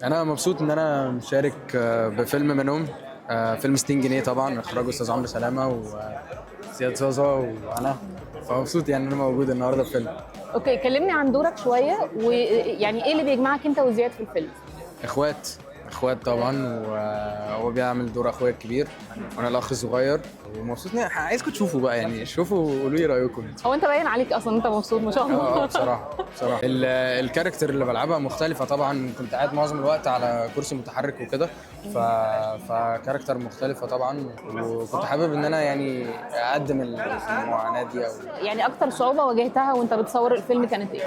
انا مبسوط ان انا مشارك بفيلم منهم. فيلم 60 جنيه طبعا، اخراج استاذ عمرو سلامه وزياد زازا وانا. فمبسوط يعني ان انا موجود النهارده في فيلم. اوكي، كلمني عن دورك شويه، ويعني ايه اللي بيجمعك انت وزياد في الفيلم؟ اخوات. اخوات طبعا، وهو بيعمل دور اخويا الكبير وانا الاخ الصغير. ومبسوط عايزكم تشوفوا بقى، يعني شوفوا وقولوا لي رايكم. هو انت باين عليك اصلا انت مبسوط ما شاء الله. بصراحه الكاركتر اللي بلعبها مختلفه طبعا. كنت قاعد معظم الوقت على كرسي متحرك وكده. ف... فكاركتر مختلفه طبعا، وكنت حابب ان انا يعني اقدم المعاناه دي. او يعني اكتر صعوبه واجهتها وانت بتصور الفيلم كانت ايه؟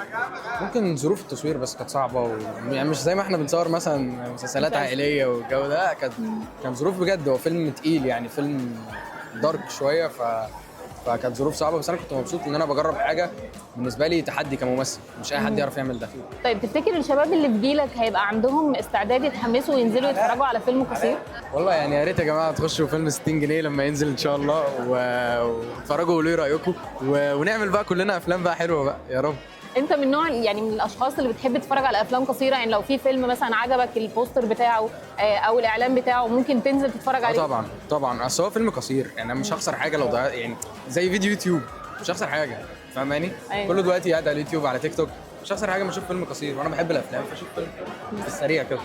ممكن ظروف التصوير بس كانت صعبه، يعني مش زي ما احنا بنصور مثلا مسلسلات عائليه والجو ده. كان ظروف بجد. هو فيلم تقيل، يعني فيلم دارك شويه. فكانت ظروف صعبه، بس انا كنت مبسوط ان انا بجرب حاجه بالنسبه لي تحدي كممثل. مش اي حد يعرف يعمل ده. طيب تفتكر الشباب اللي في جيلك هيبقى عندهم استعداد يتحمسوا وينزلوا يتفرجوا على فيلم قصير؟ والله يعني يا ريت يا جماعه تخشوا فيلم 60 جنيه لما ينزل ان شاء الله، واتفرجوا وقولوا لي رايكم، ونعمل بقى كلنا افلام بقى حلوه بقى يا رب. انت من نوع يعني من الاشخاص اللي بتحب تتفرج على افلام قصيره؟ يعني لو في فيلم مثلا عجبك البوستر بتاعه او الاعلان بتاعه ممكن تنزل تتفرج عليه؟ طبعا طبعا، اصل هو فيلم قصير، يعني انا مش هخسر حاجه لو ضيعت، يعني زي فيديو يوتيوب مش هخسر حاجه. فاهماني؟ أيوة. كله دلوقتي قاعد على اليوتيوب على تيك توك، مش هخسر حاجه ما اشوف فيلم قصير، وانا بحب الافلام فاشوف فيلم في السريع كده.